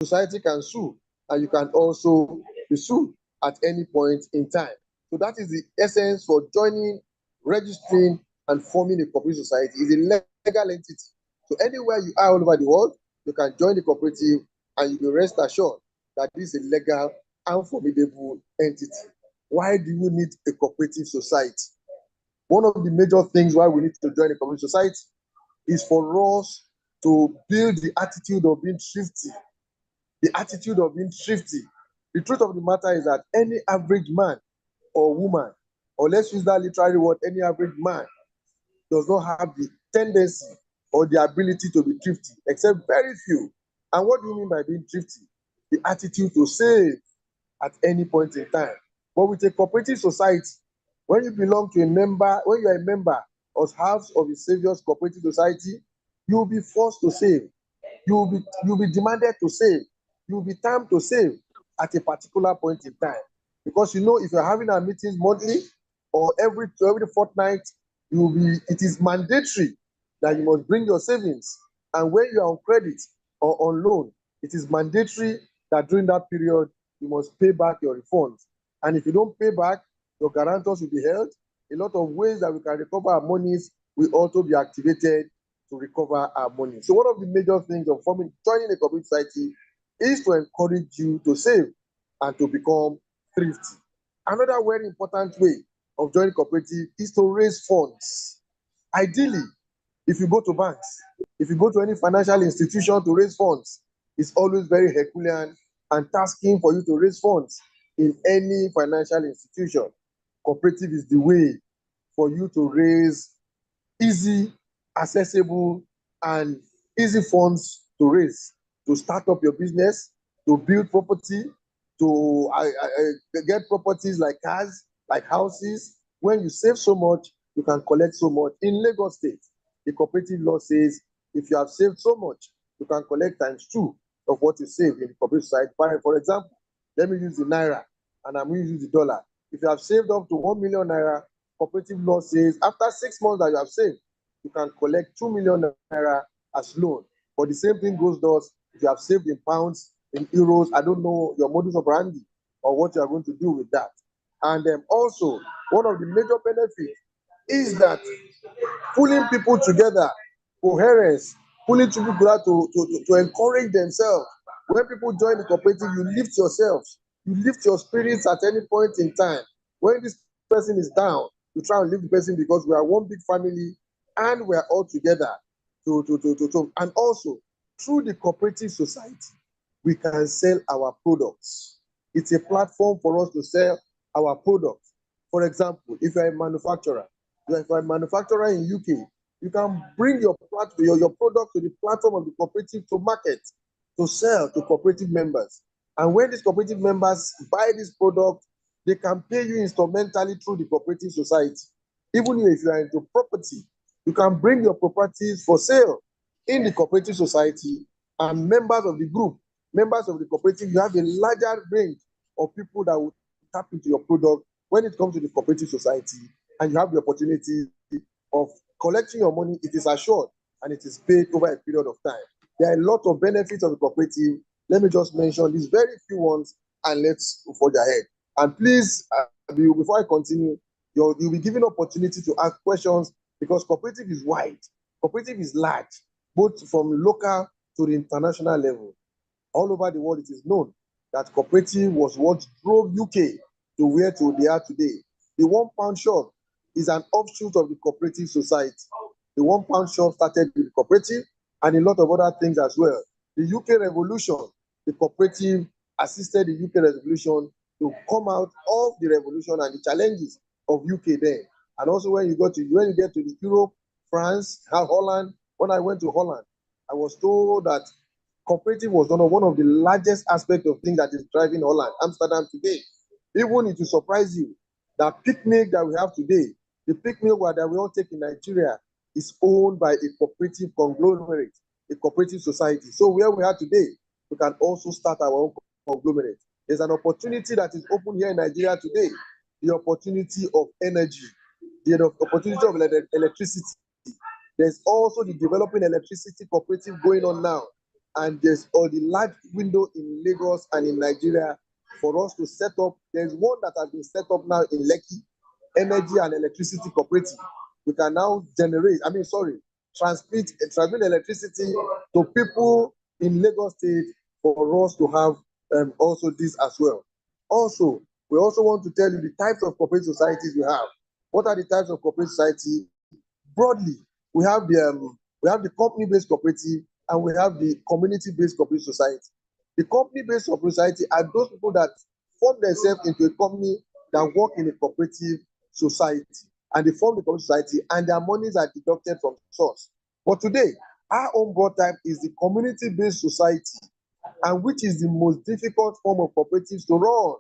society can sue, and you can also be sued at any point in time. So that is the essence for joining, registering, and forming a cooperative society. It's a legal entity. So anywhere you are all over the world, you can join the cooperative, and you will rest assured that this is a legal and formidable entity. Why do you need a cooperative society? One of the major things why we need to join a cooperative society is for us to build the attitude of being thrifty. The attitude of being thrifty. The truth of the matter is that any average man or woman, or let's use that literary word, any average man does not have the tendency or the ability to be thrifty, except very few. And what do you mean by being thrifty? The attitude to save at any point in time. But with a cooperative society, when you belong to a member, when you are a member of House of the Saviour's Cooperative Society, you will be forced to save. You'll be demanded to save. You'll be timed to save at a particular point in time. Because you know, if you're having our meetings monthly or every fortnight, it is mandatory that you must bring your savings. And when you are on credit or on loan, it is mandatory that during that period you must pay back your refunds. And if you don't pay back, your guarantors will be held. A lot of ways that we can recover our monies will also be activated to recover our money. So one of the major things of joining a cooperative society is to encourage you to save and to become thrifty. Another very important way of joining cooperative is to raise funds. Ideally, if you go to banks, if you go to any financial institution to raise funds, it's always very Herculean and tasking for you to raise funds in any financial institution. Cooperative is the way for you to raise easy, accessible, and easy funds to raise, to start up your business, to build property, to get properties like cars, like houses. When you save so much, you can collect so much. In Lagos State, the cooperative law says if you have saved so much, you can collect ×2 of what you saved in the cooperative side. For example, let me use the naira and I'm going to use the dollar. If you have saved up to 1 million naira, cooperative law says after 6 months that you have saved, you can collect 2 million naira as loan. But the same thing goes if you have saved in pounds, in euros. I don't know your modus operandi or what you are going to do with that. And also, one of the major benefits is that pulling people together, coherence, pulling people together to encourage themselves. When people join the cooperative, you lift yourselves, you lift your spirits at any point in time. When this person is down, you try and lift the person because we are one big family and we are all together. And also, through the cooperative society, we can sell our products. It's a platform for us to sell our products. For example, if you're a manufacturer, if you're a manufacturer in UK, you can bring your product to the platform of the cooperative to market, to sell to cooperative members. And when these cooperative members buy this product, they can pay you instrumentally through the cooperative society. Even if you are into property, you can bring your properties for sale in the cooperative society, and members of the group, members of the cooperative, you have a larger range of people that will tap into your product when it comes to the cooperative society, and you have the opportunity of collecting your money. It is assured and it is paid over a period of time. There are a lot of benefits of the cooperative. Let me just mention these very few ones and let's forge ahead. And please, before I continue, you'll be given opportunity to ask questions because cooperative is wide, cooperative is large, both from local to the international level. All over the world, it is known that cooperative was what drove UK to where they are today. The £1 shop is an offshoot of the cooperative society. The £1 shop started with the cooperative and a lot of other things as well. The UK Revolution, the cooperative assisted the UK Revolution to come out of the revolution and the challenges of UK then. And also when you get to the Europe, France, Holland, when I went to Holland, I was told that cooperative was one of the largest aspects of things that is driving Holland, Amsterdam today. Even it will surprise you that picnic that we have today, the picnic that we all take in Nigeria is owned by a cooperative conglomerate, a cooperative society. So where we are today, we can also start our own conglomerate. There's an opportunity that is open here in Nigeria today, the opportunity of energy, the opportunity of electricity. There's also the developing electricity cooperative going on now. and there's all the large window in Lagos and in Nigeria for us to set up. There's one that has been set up now in Lekki, Energy and Electricity Cooperative. We can now transmit electricity to people in Lagos State for us to have also this as well. Also, we also want to tell you the types of cooperative societies we have. What are the types of cooperative society? Broadly, we have the company-based cooperative and we have the community-based cooperative society. The company-based cooperative society are those people that form themselves into a company that work in a cooperative society, and they form the cooperative society and their monies are deducted from source. But today, our own broad type is the community-based society, and which is the most difficult form of cooperatives to run.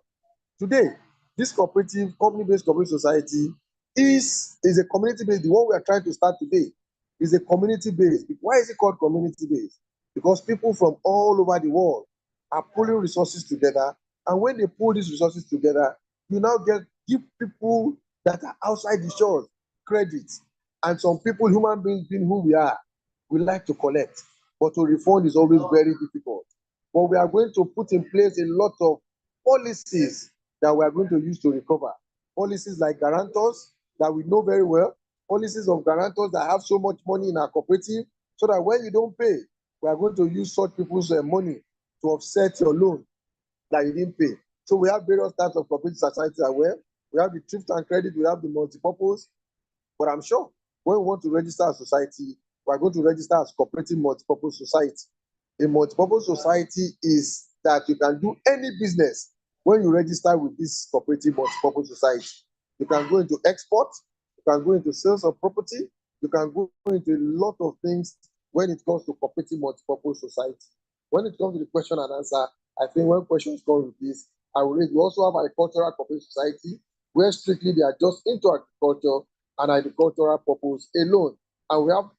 Today, this company-based cooperative society is a community-based. The one we are trying to start today is a community-based. Why is it called community-based? Because people from all over the world are pulling resources together, and when they pull these resources together, you now give people that are outside the shores credit, and some people, human beings being who we are, we like to collect, but to refund is always very difficult. But we are going to put in place a lot of policies that we are going to use to recover. Policies like guarantors that we know very well, policies of guarantors that have so much money in our cooperative, so that when you don't pay, we are going to use such people's money to offset your loan that you didn't pay. So we have various types of cooperative societies as well. We have the thrift and credit, we have the multipurpose. But I'm sure when we want to register a society, we are going to register as cooperative multipurpose society. A multipurpose society is that you can do any business when you register with this cooperative multipurpose society. You can go into export, you can go into sales of property, you can go into a lot of things when it comes to cooperative multipurpose society. When it comes to the question and answer, I think when questions come with this, I will read. We also have agricultural cooperative society, where strictly they are just into agriculture and agricultural purpose alone. And we have,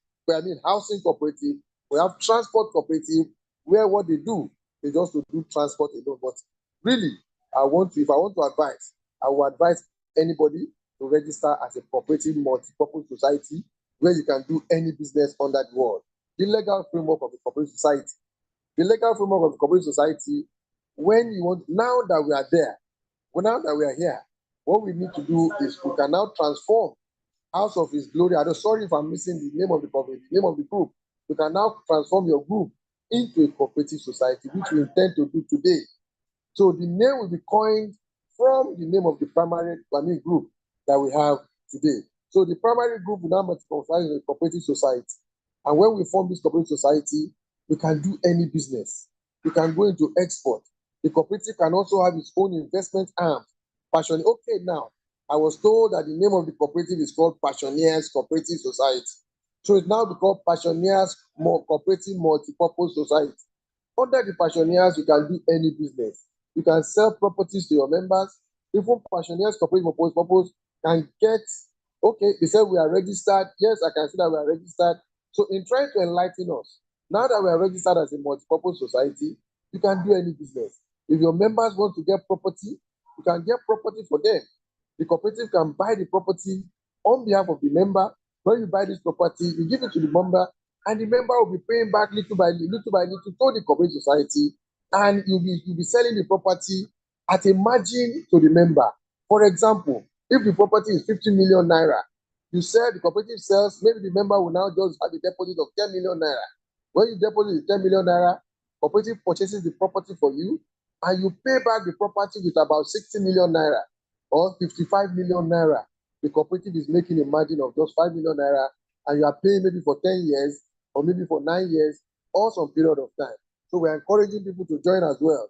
housing cooperative, we have transport cooperative, where what they do is just to do transport alone. But really, if I want to advise, I will advise anybody to register as a cooperative multi-purpose society where you can do any business under the world. The legal framework of the cooperative society. The legal framework of the cooperative society, now that we are there, now that we are here, what we need to do is we can now transform House of His Glory. I'm sorry if I'm missing the name of the group. We can now transform your group into a cooperative society, which we intend to do today. So the name will be coined from the name of the primary group that we have today. So the primary group will now multiply in a cooperative society. And when we form this cooperative society, we can do any business. We can go into export. The cooperative can also have its own investment arm. Okay, now, I was told that the name of the cooperative is called Passioneers Cooperative Society. So it's now called Passioneers Cooperative Multipurpose Society. Under the Passioneers, you can do any business. You can sell properties to your members. Even Passioneers Cooperative Multipurpose can get, okay, they said we are registered. Yes, I can see that we are registered. So in trying to enlighten us, now that we are registered as a multipurpose society, you can do any business. If your members want to get property, you can get property for them. The cooperative can buy the property on behalf of the member. When you buy this property, you give it to the member, and the member will be paying back little by little to the cooperative society, and you'll be selling the property at a margin to the member. For example, if the property is 50 million naira, the cooperative sells, maybe the member will now just have a deposit of 10 million naira. When you deposit the 10 million naira, cooperative purchases the property for you, and you pay back the property with about 60 million naira or 55 million naira. The cooperative is making a margin of just 5 million naira, and you are paying maybe for 10 years or maybe for 9 years or some period of time. So we're encouraging people to join as well.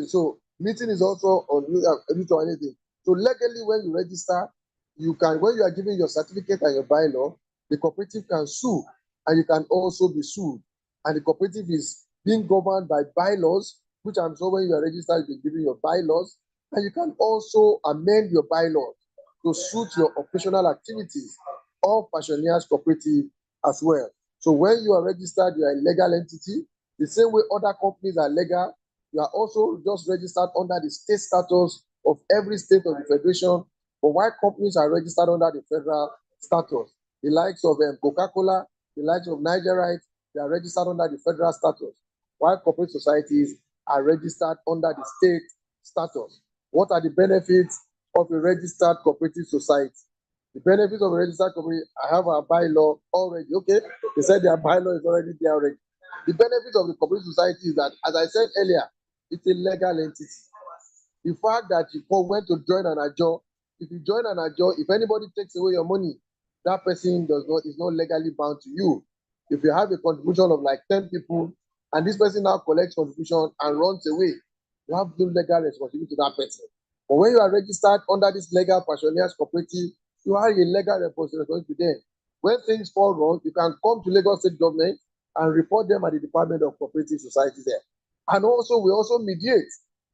So meeting is also on anything. So legally, when you register, when you are giving your certificate and your bylaw, the cooperative can sue, and you can also be sued. And the cooperative is being governed by bylaws, which I'm sure when you are registered, you'll be giving your bylaws, and you can also amend your bylaws to suit your operational activities of Passioneers Cooperative as well. So when you are registered, you are a legal entity. The same way other companies are legal, you are also just registered under the state status of every state of the federation. But while companies are registered under the federal status, the likes of Coca-Cola, the likes of Nigerite, they are registered under the federal status. while cooperative societies are registered under the state status. What are the benefits of a registered cooperative society? The benefits of a registered cooperative, I have a bylaw already. Okay, they said their bylaw is already there already. The benefits of the cooperative society is that, as I said earlier, it's a legal entity. The fact that you went to join an ajo, if you join an ajo, if anybody takes away your money, that person is not legally bound to you. If you have a contribution of like 10 people and this person now collects contribution and runs away, you have no legal responsibility to that person. But when you are registered under this legal pensioners cooperative, you have a legal responsibility to them. When things fall wrong, you can come to Lagos State government and report them at the Department of Cooperative Society there. And also, we also mediate.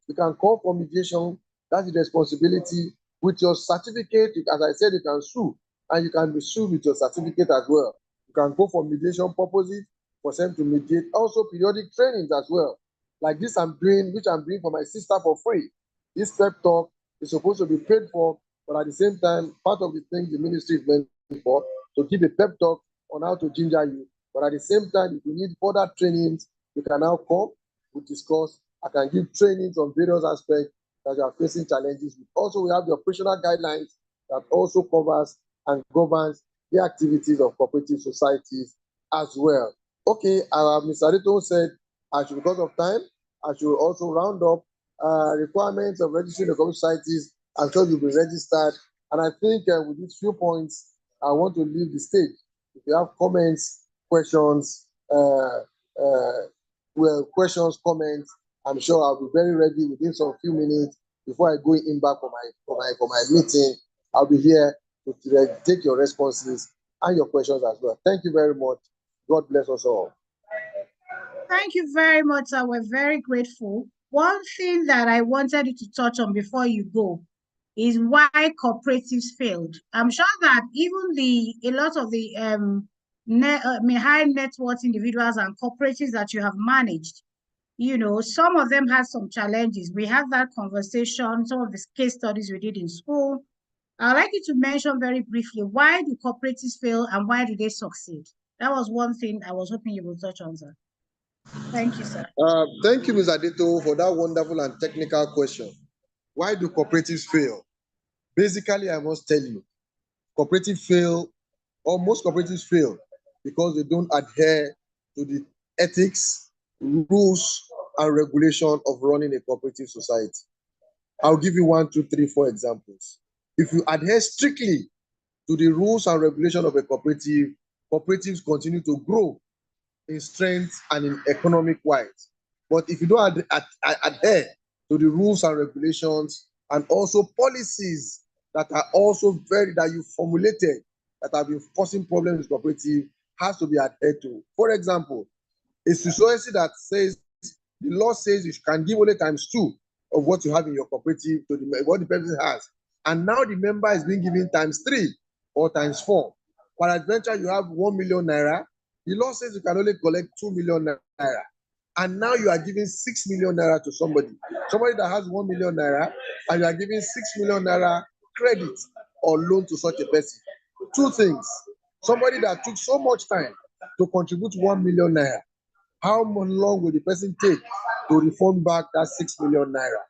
You can call for mediation. That's the responsibility. With your certificate, as I said, you can sue, and you can be sued with your certificate as well. You can go for mediation purposes for them to mediate. Also, periodic trainings as well. Like this I'm doing, which I'm doing for my sister for free. This pep talk is supposed to be paid for, but at the same time, part of the things the ministry is meant for, to give a pep talk on how to ginger you. But at the same time, if you need further trainings, you can now come, we discuss. I can give trainings on various aspects that you are facing challenges with. Also, we have the operational guidelines that also covers and governs the activities of cooperative societies as well. Okay, Mr. Adito said, because of time, I should also round up requirements of registering the cooperative societies. I'm sure you'll be registered. And I think with these few points, I want to leave the stage. If you have comments, questions, questions, comments, I'm sure I'll be very ready within some few minutes before I go in back for my meeting. I'll be here to take your responses and your questions as well. Thank you very much. God bless us all. Thank you very much, sir. We're very grateful. One thing that I wanted you to touch on before you go is why cooperatives failed. I'm sure that even a lot of the high net worth individuals and cooperatives that you have managed, some of them had some challenges. We had that conversation, some of the case studies we did in school. I'd like you to mention very briefly, why do cooperatives fail and why do they succeed? That was one thing I was hoping you would touch on, sir. Thank you, sir. Thank you, Ms. Adito, for that wonderful and technical question. Why do cooperatives fail? Basically, I must tell you, cooperatives fail, or most cooperatives fail, because they don't adhere to the ethics, rules, and regulation of running a cooperative society. I'll give you 1, 2, 3, 4 examples. If you adhere strictly to the rules and regulation of a cooperative, cooperatives continue to grow in strength and in economic wise. But if you don't adhere to the rules and regulations and also policies that are also that you formulated that have been causing problems with cooperative, has to be adhered to. For example, a society that says the law says you can give only ×2 of what you have in your cooperative to what the person has, and now the member is being given ×3 or ×4. For adventure, you have 1 million naira. The law says you can only collect 2 million naira. And now you are giving 6 million naira to somebody that has 1 million naira, and you are giving 6 million naira credit or loan to such a person. Two things. Somebody that took so much time to contribute 1 million naira, how long will the person take to refund back that 6 million naira?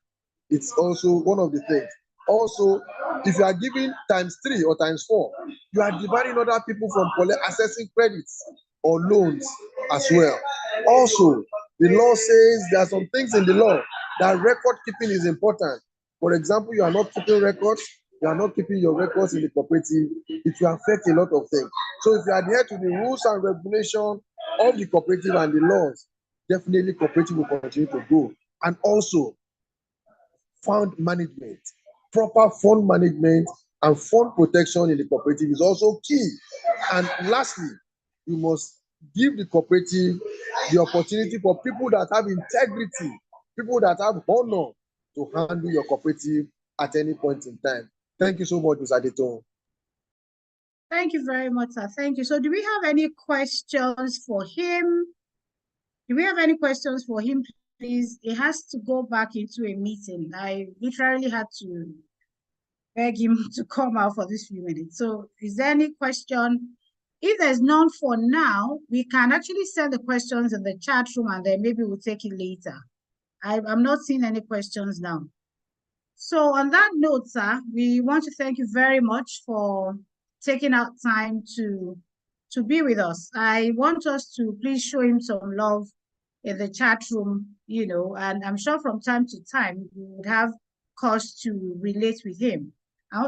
It's also one of the things. Also, if you are giving ×3 or ×4, you are dividing other people from accessing credits or loans as well. Also, the law says there are some things in the law that record keeping is important. For example, you are not keeping records, you are not keeping your records in the cooperative, it will affect a lot of things. So if you adhere to the rules and regulations of the cooperative and the laws, definitely cooperative will continue to grow. And also, fund management, proper fund management and fund protection in the cooperative is also key. And lastly, you must give the cooperative the opportunity for people that have integrity, people that have honor to handle your cooperative at any point in time. Thank you so much, Mr. Adito. Thank you very much, sir. Thank you. So do we have any questions for him? Do we have any questions for him, please? He has to go back into a meeting. I literally had to beg him to come out for this few minutes. So is there any question? If there's none for now, we can actually send the questions in the chat room and then maybe we'll take it later. I'm not seeing any questions now. So on that note, sir, we want to thank you very much for taking out time to be with us. I want us to please show him some love in the chat room, you know, and I'm sure from time to time we would have cause to relate with him.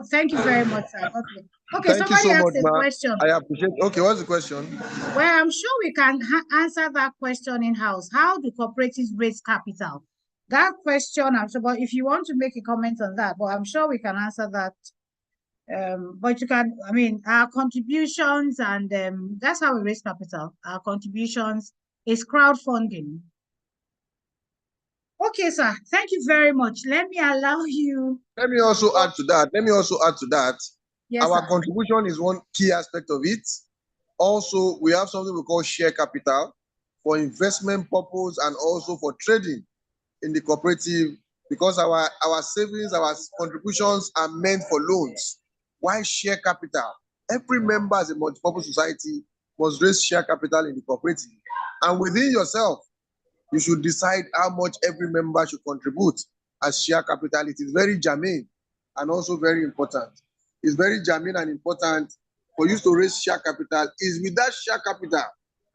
Thank you very much, sir. Okay, Thank you somebody so much, asked a ma. question. I appreciate. Okay, what's the question? Well, I'm sure we can answer that question in-house. How do cooperatives raise capital? That question, I'm sure, but if you want to make a comment on that, but I'm sure we can answer that. But you can, I mean, our contributions and that's how we raise capital. Our contributions is crowdfunding. Okay, sir. Thank you very much. Let me allow you. Let me also add to that. Yes, Our sir. contribution is one key aspect of it. Also, we have something we call share capital for investment purpose and also for trading in the cooperative, because our savings, our contributions are meant for loans. Why share capital? Every member as a multi-purpose society must raise share capital in the cooperative. And within yourself, you should decide how much every member should contribute as share capital. It is very germane and also very important. It's very germane and important for you to raise share capital. Is with that share capital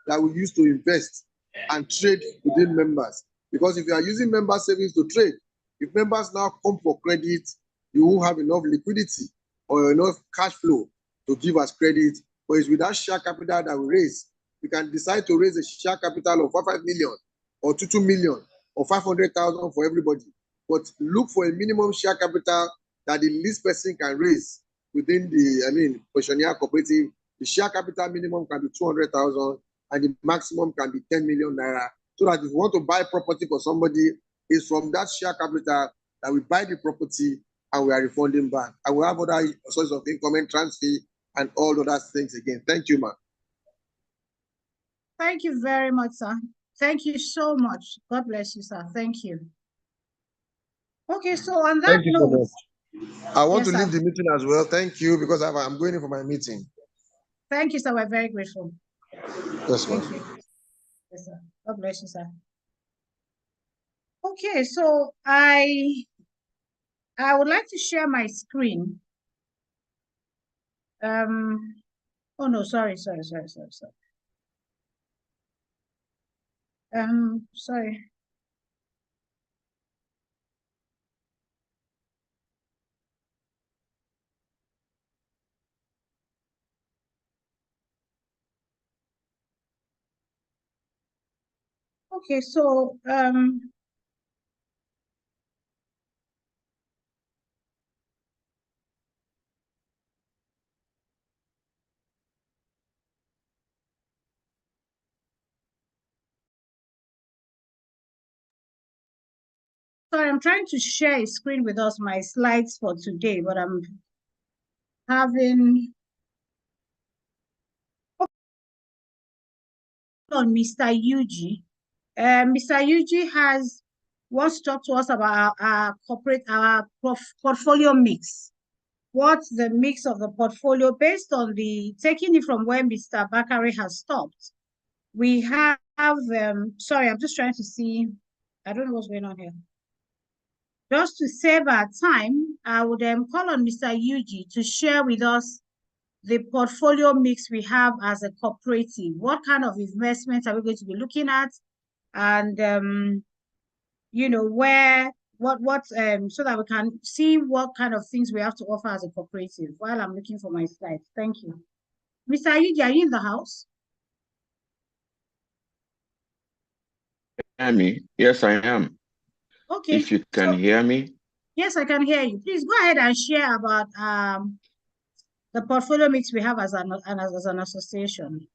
that we use to invest and trade within members. Because if you are using member savings to trade, if members now come for credit, you won't have enough liquidity or enough cash flow to give us credit. But it's with that share capital that we raise. We can decide to raise a share capital of 5 million or 2 million or 500,000 for everybody. But look for a minimum share capital that the least person can raise within the, questionnaire cooperative. The share capital minimum can be 200,000 and the maximum can be 10 million naira. So that if you want to buy property for somebody, it's from that share capital that we buy the property and we are refunding back. And we have other sources of income and transfer and all other things again. Thank you, ma'am. Thank you very much, sir. Thank you so much. God bless you, sir. Thank you. Okay, so on that note, I want to leave the meeting as well. Thank you, because I'm going in for my meeting. Thank you, sir. We're very grateful. Yes, thank you. Yes, sir. God bless you, sir. Okay, so I would like to share my screen. Oh no, sorry. Sorry. Okay, so sorry, I'm trying to share a screen with us, my slides for today, but I'm having on Mr. Yuji. Mr. Yuji wants to talk to us about our portfolio mix. What's the mix of the portfolio based on taking it from where Mr. Bakari has stopped? We have, sorry, I'm just trying to see. I don't know what's going on here. Just to save our time, I would call on Mr. Yuji to share with us the portfolio mix we have as a cooperative. What kind of investments are we going to be looking at? And, you know, so that we can see what kind of things we have to offer as a cooperative while I'm looking for my slides. Thank you. Mr. Yuji, are you in the house? Hear me? Yes, I am. Okay. If you can hear me. Yes, I can hear you. Please go ahead and share about the portfolio mix we have as an association.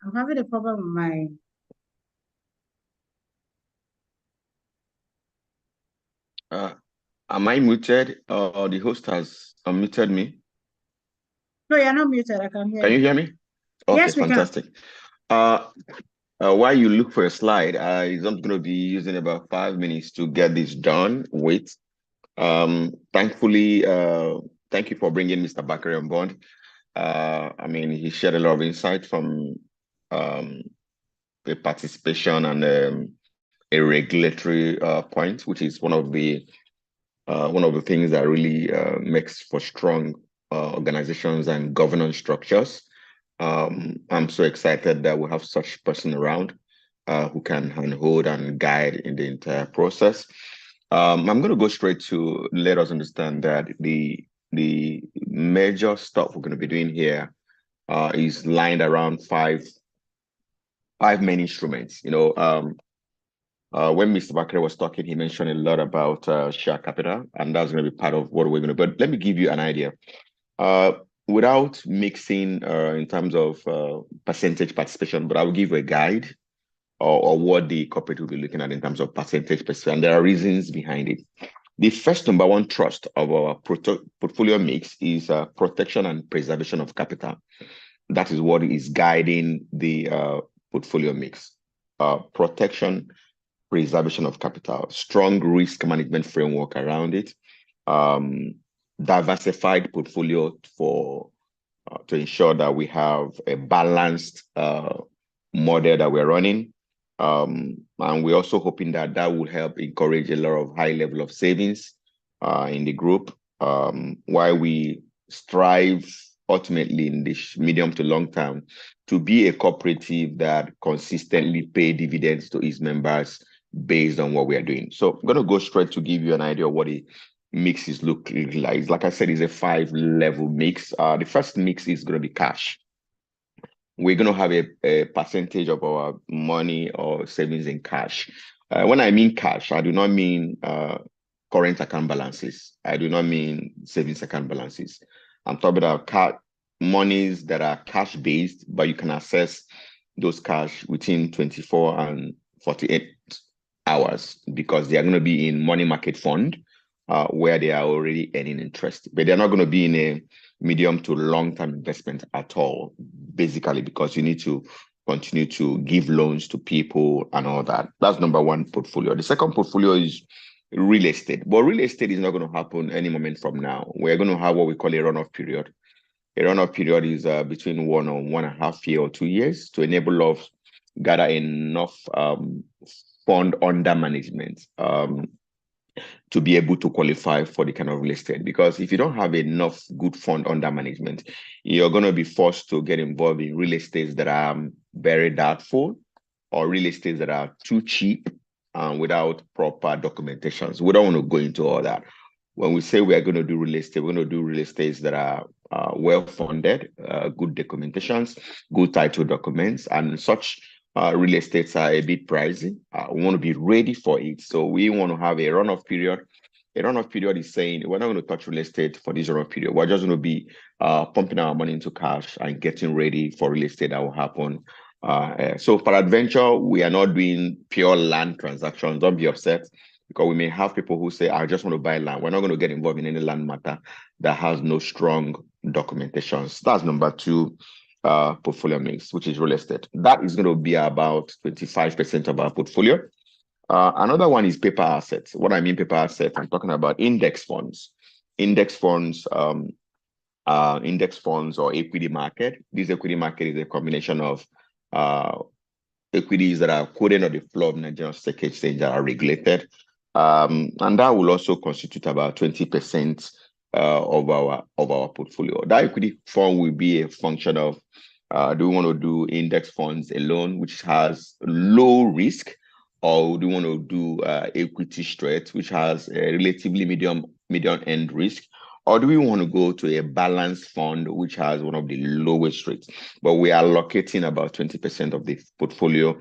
I'm having a problem with my... Am I muted or the host has unmuted me? No, you're not muted. I can hear you. Can you hear me? Okay, yes, we fantastic. While you look for a slide, I'm going to be using about 5 minutes to get this done. Wait. Thankfully, thank you for bringing Mr. Bakari on board. I mean, he shared a lot of insight from um, the participation and a regulatory point, which is one of the things that really makes for strong organizations and governance structures. I'm so excited that we have such person around who can handhold and guide in the entire process. I'm going to go straight to let us understand that the major stuff we're going to be doing here is lined around five main instruments. When Mr. Bakre was talking, he mentioned a lot about share capital, and that's going to be part of what we're going to. But let me give you an idea. Uh, Without mixing in terms of percentage participation, but I will give you a guide or what the corporate will be looking at in terms of percentage participation. There are reasons behind it. The first number one trust of our portfolio mix is protection and preservation of capital. That is what is guiding the portfolio mix. Protection, preservation of capital, strong risk management framework around it, diversified portfolio for to ensure that we have a balanced model that we're running. And we're also hoping that that will help encourage a lot of high level of savings in the group, while we strive ultimately in this medium to long term to be a cooperative that consistently pay dividends to its members based on what we are doing. So I'm going to go straight to give you an idea of what the mix is looking like. Like I said, it's a 5-level mix. The first mix is going to be cash. We're going to have a percentage of our money or savings in cash. When I mean cash, I do not mean current account balances. I do not mean savings account balances. I'm talking about monies that are cash based, but you can access those cash within 24 and 48 hours because they are going to be in money market fund where they are already earning interest, but they're not going to be in a medium to long-term investment at all, basically because you need to continue to give loans to people and all that. That's number one portfolio. The second portfolio is real estate, but real estate is not going to happen any moment from now. We're going to have what we call a runoff period. A runoff period is between 1.5 years or 2 years to enable us gather enough fund under management to be able to qualify for the kind of real estate. Because if you don't have enough good fund under management, you're going to be forced to get involved in real estates that are very doubtful or real estates that are too cheap without proper documentations. We don't want to go into all that. When we say we are going to do real estate, we're going to do real estates that are well-funded, good documentations, good title documents, and such real estates are a bit pricey. We want to be ready for it. So we want to have a runoff period. A runoff period is saying we're not going to touch real estate for this runoff period. We're just going to be pumping our money into cash and getting ready for real estate that will happen. So for adventure, we are not doing pure land transactions. Don't be upset because we may have people who say, I just want to buy land. We're not going to get involved in any land matter that has no strong documentation. So that's number two portfolio mix, which is real estate. That is going to be about 25% of our portfolio. Another one is paper assets. What I mean paper assets, I'm talking about index funds. Index funds or equity market. This equity market is a combination of equities that are quoted on the floor of Nigerian Stock Exchange that are regulated. And that will also constitute about 20% of our portfolio. That equity fund will be a function of do we want to do index funds alone, which has low risk, or do we want to do equity straight, which has a relatively medium end risk, or do we want to go to a balanced fund, which has one of the lowest rates? But we are allocating about 20% of the portfolio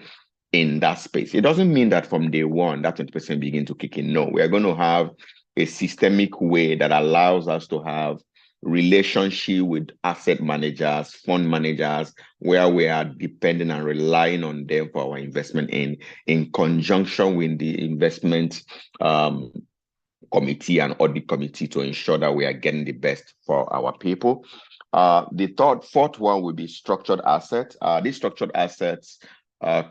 in that space. It doesn't mean that from day one, that 20% begin to kick in. No, we are going to have a systemic way that allows us to have relationship with asset managers, fund managers, where we are depending and relying on them for our investment in conjunction with the investment committee and audit committee to ensure that we are getting the best for our people. The fourth one will be structured assets. These structured assets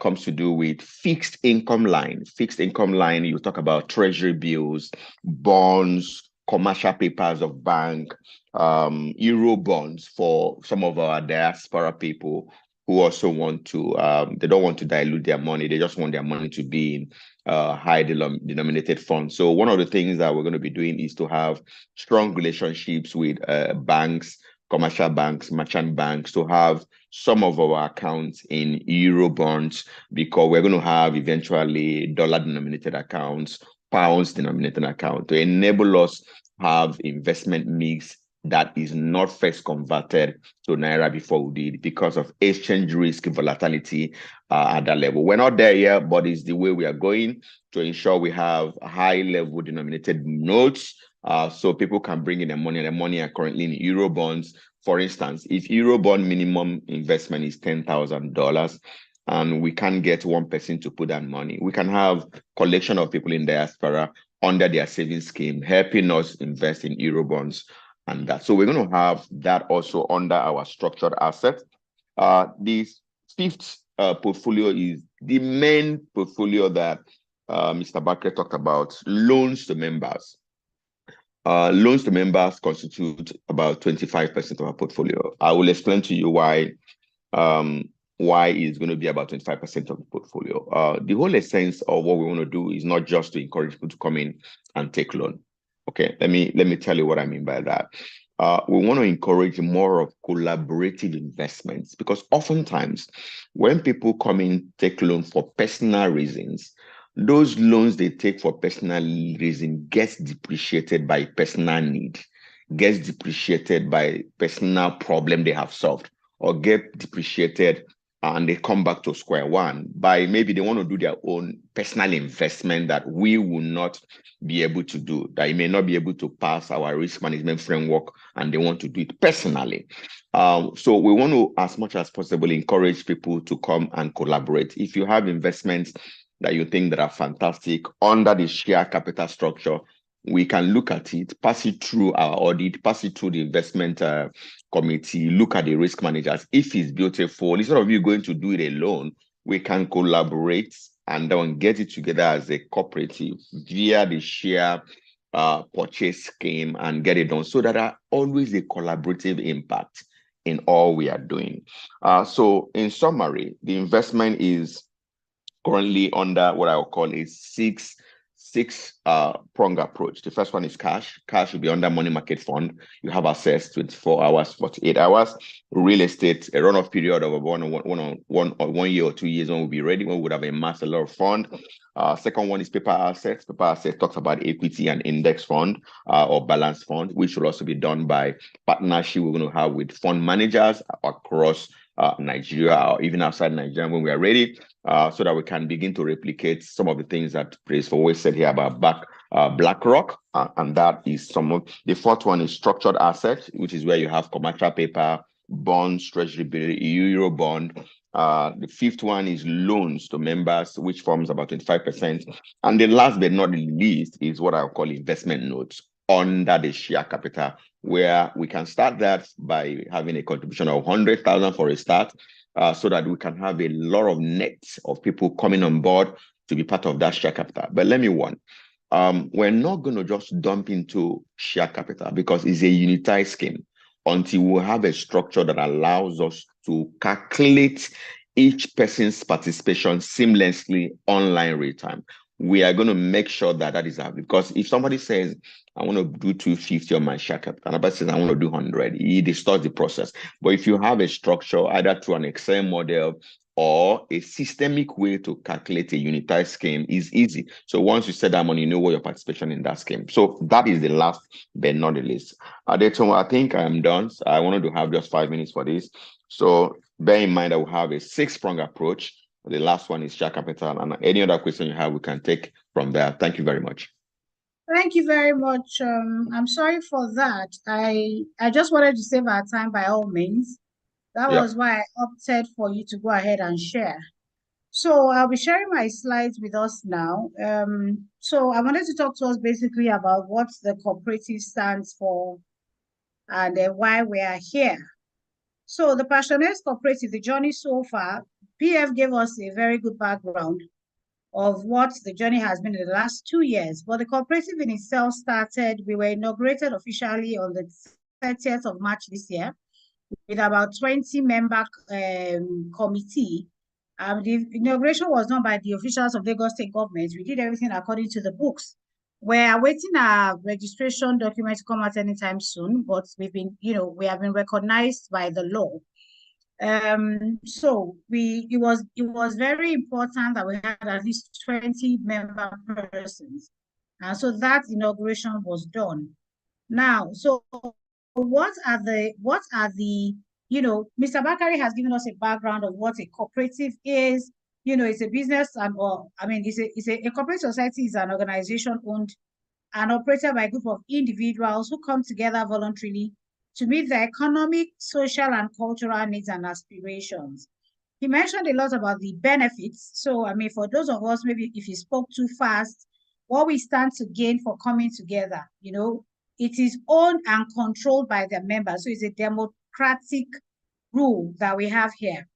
comes to do with fixed income line. Fixed income line, you talk about treasury bills, bonds, commercial papers of bank, euro bonds for some of our diaspora people who also want to, they don't want to dilute their money. They just want their money to be in high denominated funds. So one of the things that we're going to be doing is to have strong relationships with banks, commercial banks, merchant banks, to have some of our accounts in euro bonds, because we're going to have eventually dollar denominated accounts, pounds denominated account, to enable us have investment mix that is not first converted to Naira before we did, because of exchange risk volatility at that level. We're not there yet, but it's the way we are going to ensure we have high level denominated notes, so people can bring in their money, and the money are currently in euro bonds. For instance, if euro bond minimum investment is $10,000 and we can't get one person to put that money, we can have collection of people in diaspora under their savings scheme helping us invest in euro bonds and that. So we're going to have that also under our structured asset. The fifth portfolio is the main portfolio that Mr. Barker talked about, loans to members. Loans to members constitute about 25% of our portfolio. I will explain to you why it's going to be about 25% of the portfolio. The whole essence of what we want to do is not just to encourage people to come in and take loan. Okay, let me tell you what I mean by that. We want to encourage more of collaborative investments, because oftentimes when people come in, take loan for personal reasons, those loans they take for personal reason gets depreciated by personal need, gets depreciated by personal problem they have solved, or get depreciated and they come back to square one by maybe they want to do their own personal investment that we will not be able to do, that you may not be able to pass our risk management framework, and they want to do it personally. So we want to, as much as possible, encourage people to come and collaborate. If you have investments that you think that are fantastic under the share capital structure, we can look at it, pass it through our audit, pass it through the investment committee, look at the risk managers. If it's beautiful, instead of you going to do it alone, we can collaborate and then get it together as a cooperative via the share purchase scheme and get it done, so that there are always a collaborative impact in all we are doing. So in summary, the investment is currently under what I will call a six prong approach. The first one is cash. Cash will be under money market fund. You have access 24 hours, 48 hours. Real estate, a run-off period of 1 year or 2 years when we'll be ready, when we would have amassed a lot of fund. Second one is paper assets. Paper assets talks about equity and index fund or balance fund, which will also be done by partnership we're going to have with fund managers across Nigeria or even outside Nigeria when we are ready, so that we can begin to replicate some of the things that Praise for always said here about BlackRock, and that is some of the fourth one is structured assets, which is where you have commercial paper, bonds, treasury bill, euro bond. The fifth one is loans to members, which forms about 25%. And the last but not the least is what I call investment notes under the share capital, where we can start that by having a contribution of 100,000 for a start, so that we can have a lot of nets of people coming on board to be part of that share capital. But let me warn, we're not going to just dump into share capital because it's a unitized scheme until we have a structure that allows us to calculate each person's participation seamlessly online real time. We are going to make sure that that is out, because if somebody says, I want to do 250 on my share capital, another says, I want to do 100, it distorts the process. But if you have a structure, either through an Excel model or a systemic way to calculate a unitized scheme, is easy. So once you set that money, you know what your participation in that scheme. So that is the last but not the least. Adeton, I think I am done. So I wanted to have just 5 minutes for this. So bear in mind that we have a 6-prong approach. The last one is share capital, and any other question you have, we can take from there. Thank you very much. Thank you very much. I'm sorry for that. I just wanted to save our time by all means. That was why I opted for you to go ahead and share. So I'll be sharing my slides with us now. So I wanted to talk to us basically about what the cooperative stands for and why we are here. So the Passionate Cooperative, the journey so far, PF gave us a very good background of what the journey has been in the last 2 years. But the cooperative in itself started, we were inaugurated officially on the 30th of March this year with about 20-member committee. The inauguration was done by the officials of Lagos State government. We did everything according to the books. We're awaiting our registration document to come out anytime soon, but we've been, we have been recognized by the law. So it was very important that we had at least 20 member persons. And so that inauguration was done. Now, so what are the, Mr. Bakari has given us a background of what a cooperative is. It's a business a cooperative society is an organization owned and operated by a group of individuals who come together voluntarily to meet their economic, social, and cultural needs and aspirations. He mentioned a lot about the benefits. So, for those of us, maybe if he spoke too fast, what we stand to gain for coming together, it is owned and controlled by the members. So it's a democratic rule that we have here.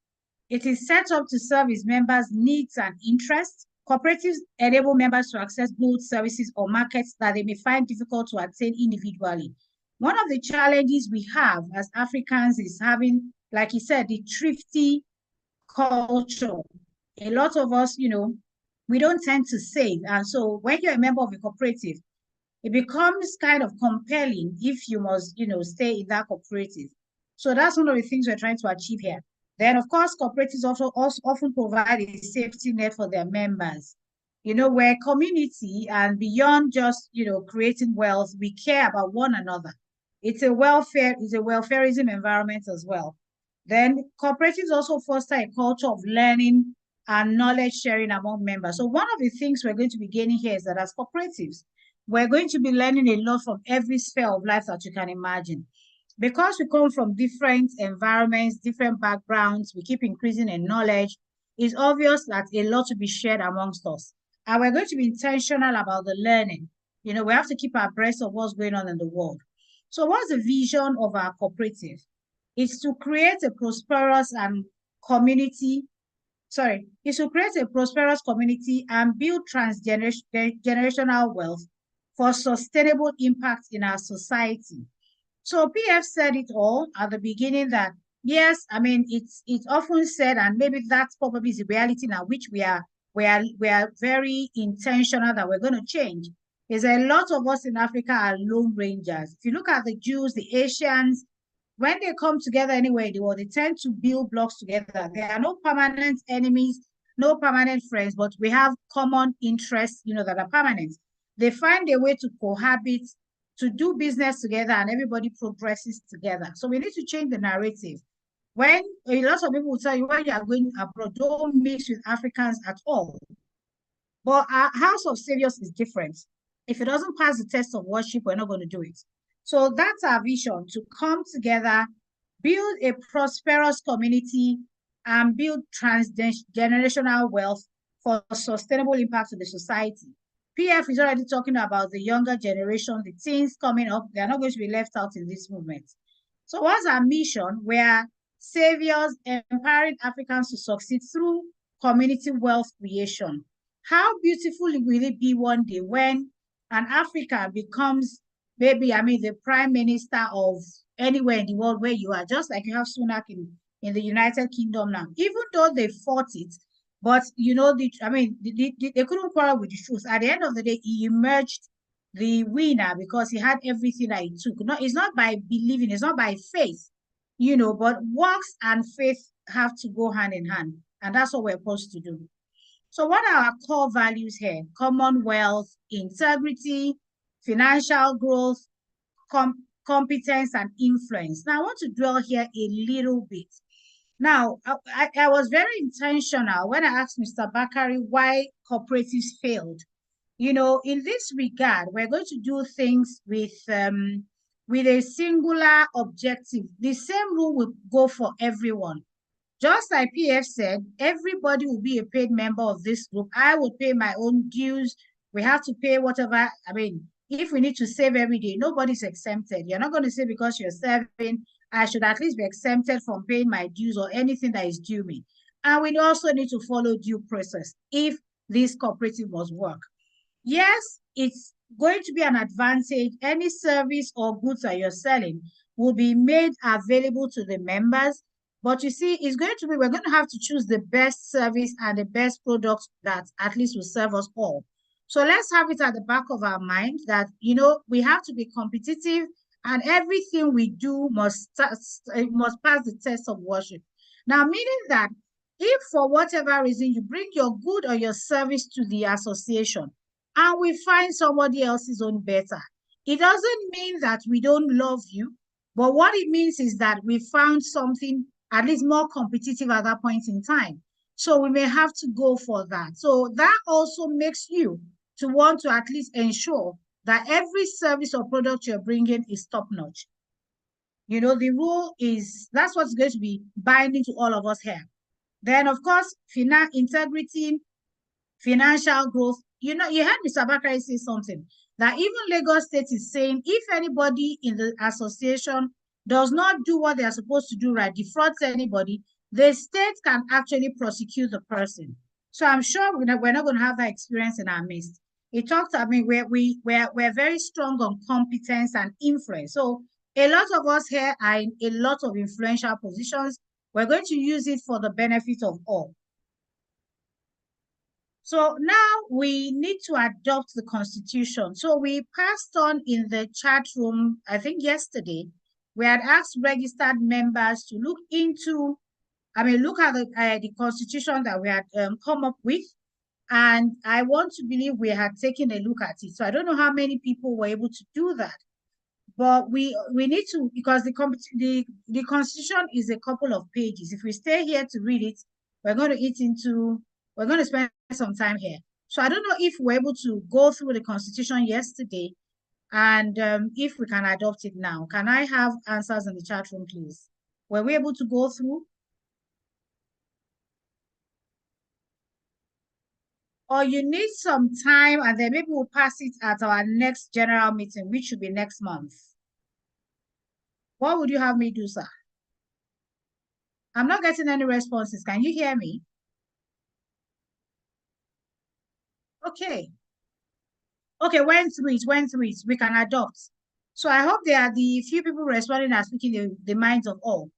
It is set up to serve its members' needs and interests. Cooperatives enable members to access goods, services, or markets that they may find difficult to attain individually. One of the challenges we have as Africans is having, like he said, the thrifty culture. A lot of us, we don't tend to save. And so when you're a member of a cooperative, it becomes kind of compelling if you must, stay in that cooperative. So that's one of the things we're trying to achieve here. Then, of course, cooperatives also often provide a safety net for their members. We're a community, and beyond just, creating wealth, we care about one another. It's a welfareism environment as well. Then cooperatives also foster a culture of learning and knowledge sharing among members. So one of the things we're going to be gaining here is that as cooperatives, we're going to be learning a lot from every sphere of life that you can imagine. Because we come from different environments, different backgrounds, we keep increasing in knowledge. It's obvious that a lot to be shared amongst us. And we're going to be intentional about the learning. We have to keep abreast of what's going on in the world. So what's the vision of our cooperative? It's to create a prosperous community and build transgenerational wealth for sustainable impact in our society. So PF said it all at the beginning that, yes, it's often said, and maybe that's probably the reality now, which we are very intentional that we're going to change, is a lot of us in Africa are lone rangers. If you look at the Jews, the Asians, when they come together anywhere in the world, they tend to build blocks together. There are no permanent enemies, no permanent friends, but we have common interests, that are permanent. They find a way to cohabit, to do business together, and everybody progresses together. So we need to change the narrative. When a lot of people will tell you, when you are going abroad, don't mix with Africans at all. But our House of Saviors is different. If it doesn't pass the test of worship, we're not going to do it. So that's our vision, to come together, build a prosperous community, and build transgenerational wealth for sustainable impact to the society. PF is already talking about the younger generation, the teens coming up. They're not going to be left out in this movement. So what's our mission? We're saviors empowering Africans to succeed through community wealth creation. How beautiful will it be one day when an African becomes maybe, the prime minister of anywhere in the world where you are, just like you have Sunak in the United Kingdom now. Even though they fought it, but they couldn't quarrel with the truth. At the end of the day, he emerged the winner because he had everything that he took. No, it's not by believing, it's not by faith, but works and faith have to go hand in hand. And that's what we're supposed to do. So what are our core values here? Commonwealth, integrity, financial growth, competence, and influence. Now, I want to dwell here a little bit. Now, I was very intentional when I asked Mr. Bakari why cooperatives failed. In this regard, we're going to do things with a singular objective. The same rule will go for everyone. Just like PF said, everybody will be a paid member of this group. I will pay my own dues. We have to pay whatever. If we need to save every day, nobody's exempted. You're not going to say because you're serving, I should at least be exempted from paying my dues or anything that is due me. And we also need to follow due process if this cooperative must work. Yes, it's going to be an advantage, any service or goods that you're selling, will be made available to the members. But you see, we're going to have to choose the best service and the best product that at least will serve us all. So let's have it at the back of our mind that, we have to be competitive, and everything we do must pass the test of worship. Now, meaning that if for whatever reason you bring your good or your service to the association and we find somebody else's own better, it doesn't mean that we don't love you, but what it means is that we found something at least more competitive at that point in time. So we may have to go for that. So that also makes you to want to at least ensure that every service or product you're bringing is top-notch. The rule is, that's what's going to be binding to all of us here. Then, of course, integrity, financial growth. You heard Mr. Bakari say something, that even Lagos State is saying if anybody in the association does not do what they are supposed to do right, defrauds anybody, the state can actually prosecute the person. So I'm sure we're not going to have that experience in our midst. It talks, we're very strong on competence and influence. So a lot of us here are in a lot of influential positions. We're going to use it for the benefit of all. So now we need to adopt the Constitution. So we passed on in the chat room, I think yesterday, we had asked registered members to look at the Constitution that we had come up with. And I want to believe we had taken a look at it. So I don't know how many people were able to do that. But we need to, because the Constitution is a couple of pages. If we stay here to read it, we're going to spend some time here. So I don't know if we're able to go through the Constitution yesterday, and if we can adopt it now. Can I have answers in the chat room, please? Were we able to go through? Or you need some time, and then maybe we'll pass it at our next general meeting, which should be next month. What would you have me do, sir? I'm not getting any responses. Can you hear me? Okay. Okay, went through it. We can adopt. So I hope there are the few people responding are speaking the minds of all.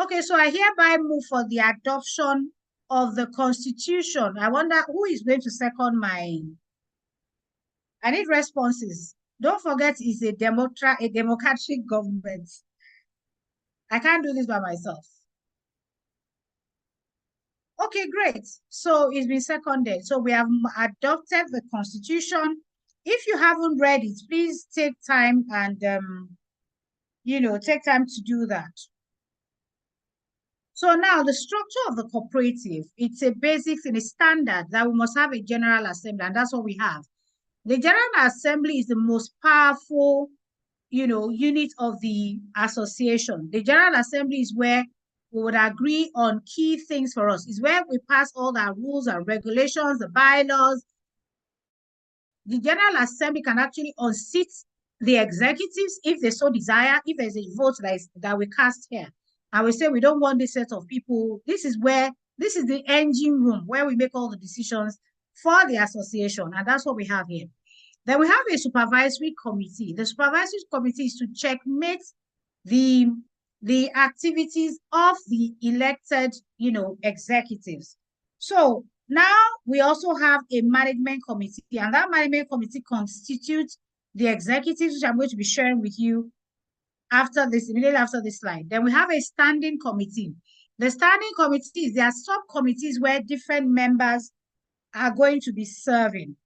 Okay, so I hereby move for the adoption of the Constitution. I wonder who is going to second I need responses. Don't forget, it's a democratic government. I can't do this by myself. Okay, great. So it's been seconded. So we have adopted the Constitution. If you haven't read it, please take time and, take time to do that. So now the structure of the cooperative, it's a basic thing, a standard that we must have a general assembly, and that's what we have. The general assembly is the most powerful, unit of the association. The general assembly is where we would agree on key things for us. It's where we pass all our rules and regulations, the bylaws. The general assembly can actually unseat the executives if they so desire, if there's a vote that we cast here. And we say we don't want this set of people. This is the engine room where we make all the decisions for the association. And that's what we have here. Then we have a supervisory committee. The supervisory committee is to checkmate the activities of the elected, executives. So now we also have a management committee, and that management committee constitutes the executives, which I'm going to be sharing with you immediately after this slide. Then we have a standing committee. The standing committees, there are subcommittees where different members are going to be serving.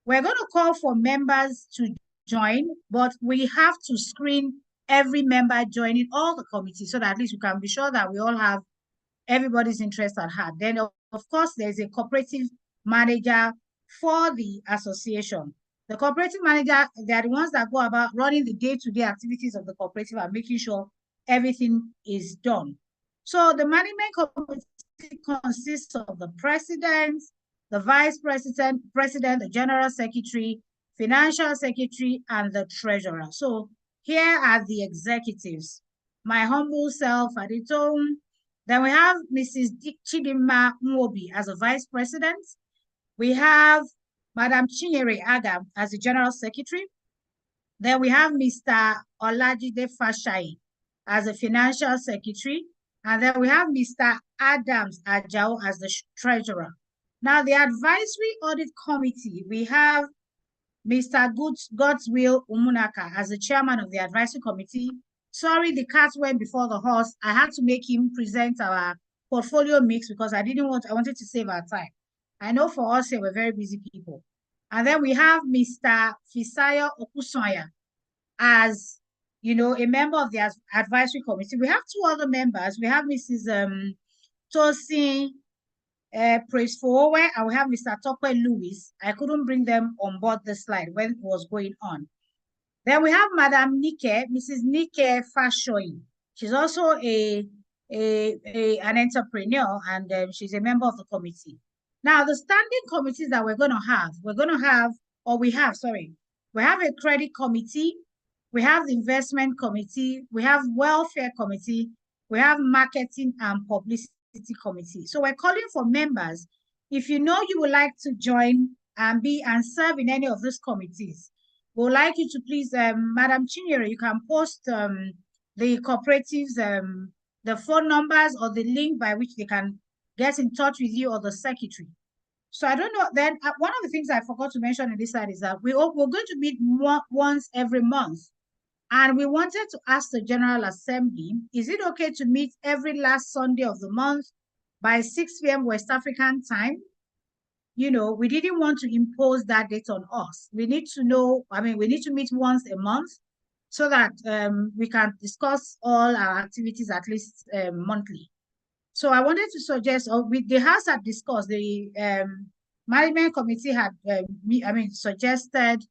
We're going to call for members to join, but we have to screen every member joining all the committees so that at least we can be sure that we all have everybody's interest at heart. Then, of course, there's a cooperative manager for the association. The cooperative manager, they are the ones that go about running the day-to-day activities of the cooperative and making sure everything is done. So the management committee consists of the president, the vice president, the general secretary, financial secretary, and the treasurer. So here are the executives. My humble self, Aditon. Then we have Mrs. Chidima Mwobi as a vice president. We have Madam Chinyere Agam as the general secretary. Then we have Mr. Olajide Fashai as a financial secretary. And then we have Mr. Adams Ajao as the treasurer. Now, the advisory audit committee, we have Mr. Godswill Umunaka as the chairman of the advisory committee. Sorry, the cat went before the horse. I had to make him present our portfolio mix because I wanted to save our time. I know for us here, we're very busy people. And then we have Mr. Fisayo Okusoya as, you know, a member of the advisory committee. We have two other members. We have Mrs. Tosin Praise for and we have Mr. Tokwe Lewis. I couldn't bring them on board the slide when it was going on. Then we have Madam Nike, Mrs. Nike Fashoyi. She's also an entrepreneur, and she's a member of the committee. Now, the standing committees that we have a credit committee, we have the investment committee, we have welfare committee, we have marketing and publicity committee. So we're calling for members. If you know you would like to join and serve in any of these committees, we would like you to please, Madam Chinyere, you can post the cooperatives, the phone numbers or the link by which they can get in touch with you or the secretary. So I don't know, then one of the things I forgot to mention in this slide is that we're going to meet once every month. And we wanted to ask the General Assembly, is it okay to meet every last Sunday of the month by 6 p.m. West African time? You know, we didn't want to impose that date on us. We need to know, we need to meet once a month so that we can discuss all our activities at least monthly. So I wanted to suggest, the House had discussed, the management committee had, suggested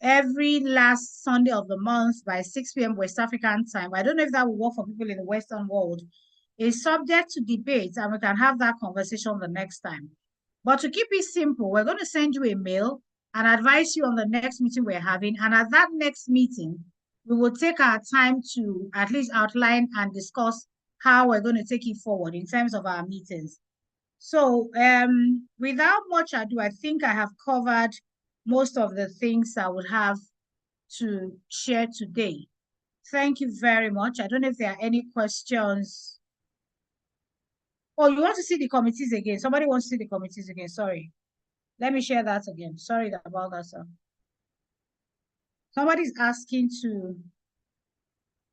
every last Sunday of the month by 6 p.m. West African time. I don't know if that will work for people in the Western world. It's subject to debate, and we can have that conversation the next time. But to keep it simple, we're going to send you a mail and advise you on the next meeting we're having. And at that next meeting, we will take our time to at least outline and discuss how we're going to take it forward in terms of our meetings. So without much ado, I think I have covered most of the things I would have to share today. Thank you very much. I don't know if there are any questions. Oh, you want to see the committees again? Somebody wants to see the committees again. Sorry. Let me share that again. Sorry about that, sir. Somebody's asking to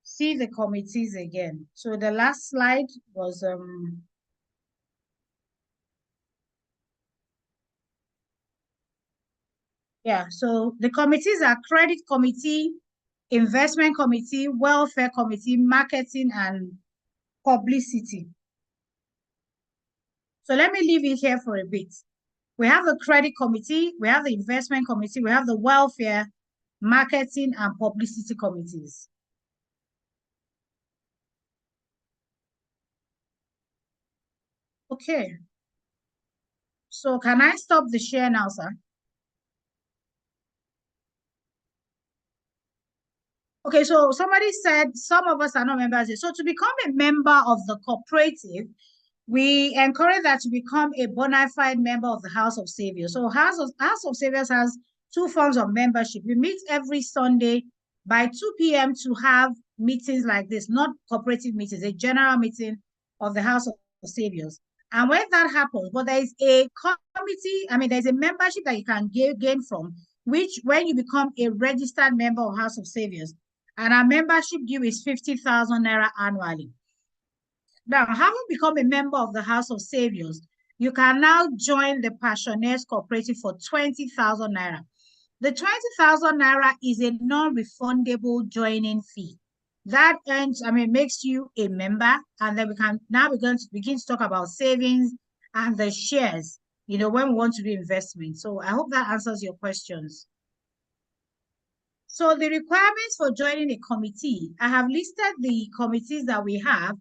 see the committees again. So the last slide was yeah, so the committees are credit committee, investment committee, welfare committee, marketing, and publicity. So let me leave it here for a bit. We have the credit committee, we have the investment committee, we have the welfare, marketing, and publicity committees. Okay. So can I stop the share now, sir? Okay, so somebody said some of us are not members. So to become a member of the cooperative, we encourage that to become a bona fide member of the House of Saviour. So House of Saviours has two forms of membership. We meet every Sunday by 2 p.m. to have meetings like this, not cooperative meetings, a general meeting of the House of Saviours. And when that happens, but there is a committee, there's a membership that you can gain from, which when you become a registered member of House of Saviours, and our membership due is 50,000 naira annually. Now, having become a member of the House of Saviours, you can now join the Passioners Cooperative for 20,000 naira. The 20,000 naira is a non-refundable joining fee. That makes you a member, and then we're going to begin to talk about savings and the shares, when we want to do investment. So I hope that answers your questions. So the requirements for joining a committee, I have listed the committees that we have.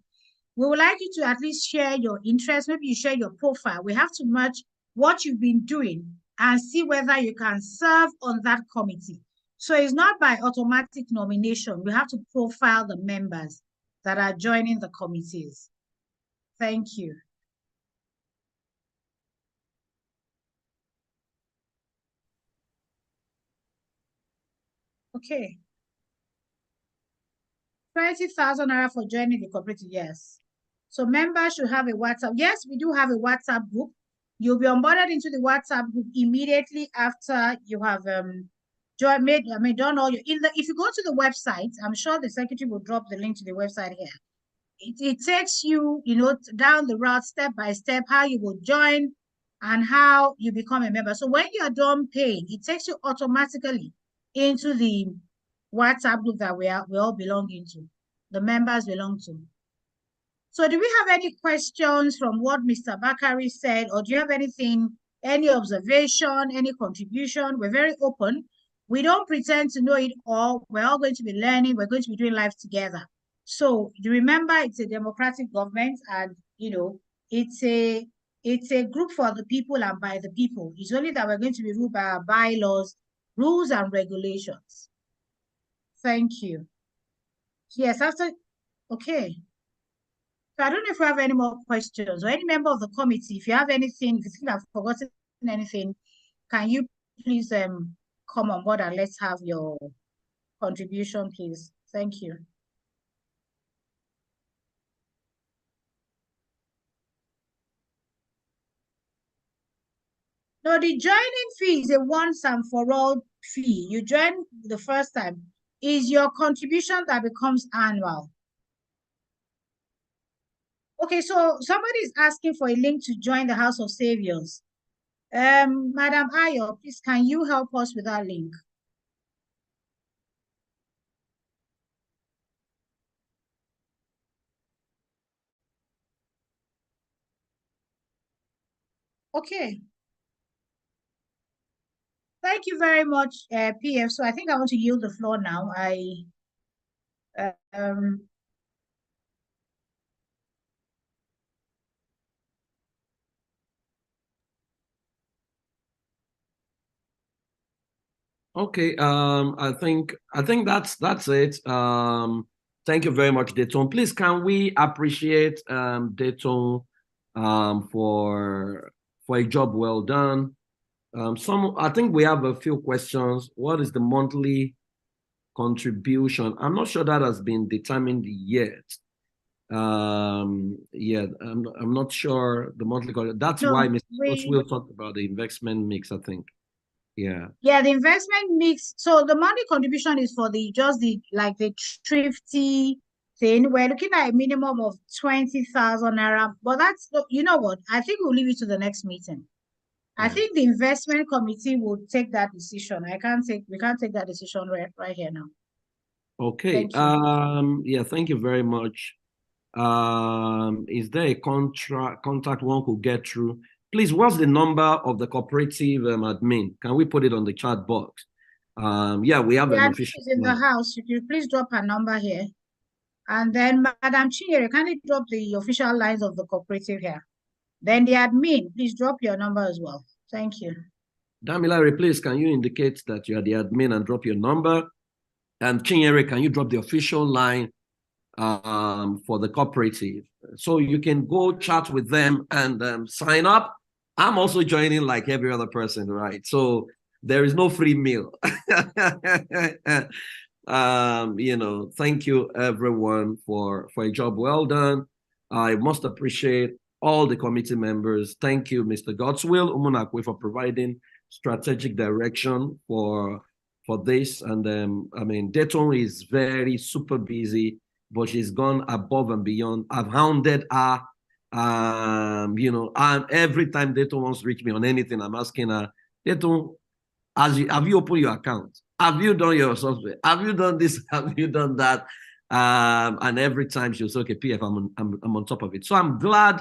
We would like you to at least share your interest. Maybe you share your profile. We have to match what you've been doing and see whether you can serve on that committee. So it's not by automatic nomination. We have to profile the members that are joining the committees. Thank you. Okay. 20,000 naira for joining the cooperative, yes. So members should have a WhatsApp. Yes, we do have a WhatsApp group. You'll be onboarded into the WhatsApp group immediately after you have done all your if you go to the website, I'm sure the secretary will drop the link to the website here. It takes you, down the route step by step, how you will join and how you become a member. So when you are done paying, it takes you automatically into the WhatsApp group that we all belong into, the members belong to. So do we have any questions from what Mr. Bakari said, or do you have anything, any observation, any contribution? We're very open. We don't pretend to know it all. We're all going to be learning. We're going to be doing life together. So you remember, it's a democratic government, and it's a group for the people and by the people. It's only that we're going to be ruled by our bylaws, rules, and regulations. Thank you. Yes, okay. So I don't know if you have any more questions, or any member of the committee. If you have anything, if you think I've forgotten anything, can you please come on board and let's have your contribution, please? Thank you. No, the joining fee is a once and for all fee. You join the first time. Is your contribution that becomes annual. Okay, so somebody is asking for a link to join the House of Saviors. Madam Ayo, please, can you help us with that link? Okay. Thank you very much, PF. So I think I want to yield the floor now. Okay, I think that's it. Thank you very much, Dayton. Please, can we appreciate Dayton for a job well done? I think we have a few questions. What is the monthly contribution? I'm not sure that has been determined yet. Yeah, I'm not sure the monthly. That's why Mr. Will talked about the investment mix, I think. Yeah, the investment mix. So the monthly contribution is for the thrifty thing. We're looking at a minimum of 20,000 naira, but that's, you know what, I think we'll leave it to the next meeting. Yeah. I think the investment committee will take that decision. We can't take that decision right here now. Okay. Yeah, thank you very much. Is there a contact one could get through? Please, what's the number of the cooperative admin? Can we put it on the chat box? Yeah, we have an official in the house. If you please drop her number here. And then Madam Chinyere, can you drop the official lines of the cooperative here? Then the admin, please drop your number as well. Thank you. Damilare, please, can you indicate that you are the admin and drop your number? And Chinyere, can you drop the official line for the cooperative? So you can go chat with them and sign up. I'm also joining like every other person, right? So there is no free meal. Thank you everyone for a job well done. I must appreciate all the committee members. Thank you, Mr. Godswill Umunakwe, for providing strategic direction for this. And Dayton is super busy, but she's gone above and beyond. I've hounded her, and every time Dayton wants to reach me on anything, I'm asking her, Dayton, have you opened your account? Have you done your software? Have you done this? Have you done that? And every time she'll say, okay, PF, I'm on top of it. So I'm glad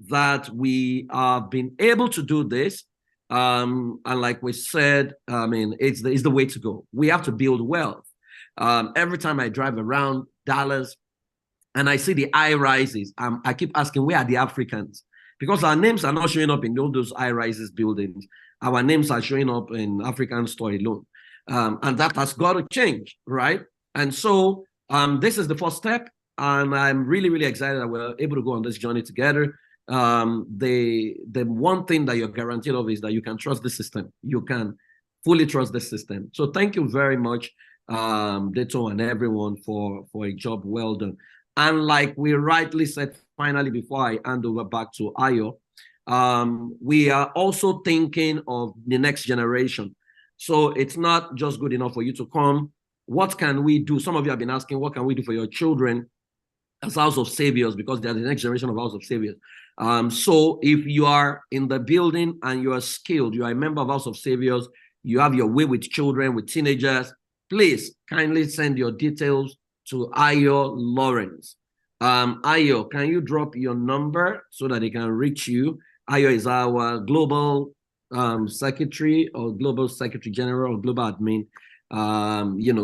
that we have been able to do this. And like we said, it's the way to go. We have to build wealth. Every time I drive around Dallas and I see the high rises, I keep asking, where are the Africans? Because our names are not showing up in all those high rises buildings. Our names are showing up in African store alone. And that has got to change, right? And so this is the first step. And I'm really, really excited that we're able to go on this journey together. The one thing that you're guaranteed of is that you can trust the system. You can fully trust the system. So thank you very much. Deto and everyone for a job well done. And like we rightly said, finally, before I hand over back to Ayo, we are also thinking of the next generation. So it's not just good enough for you to come. What can we do? Some of you have been asking, what can we do for your children as House of Saviors, because they're the next generation of House of Saviors. So if you are in the building and you are skilled, you are a member of House of Saviors, you have your way with children, with teenagers, please kindly send your details to Ayo Lawrence. Ayo, can you drop your number so that they can reach you? Ayo is our global secretary or global secretary general or global admin.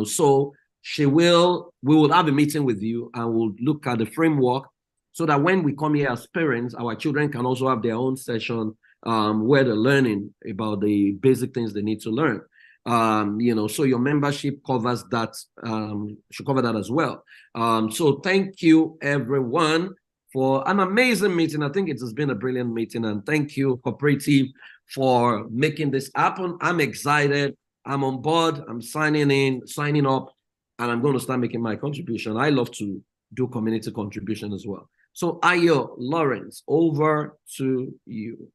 So we will have a meeting with you and we'll look at the framework so that when we come here as parents, our children can also have their own session where they're learning about the basic things they need to learn. So your membership covers that, should cover that as well. So thank you everyone for an amazing meeting. I think it has been a brilliant meeting, and thank you, Cooperative, for making this happen. I'm excited. I'm on board. I'm signing up, and I'm going to start making my contribution. I love to do community contribution as well. So Ayo Lawrence, over to you.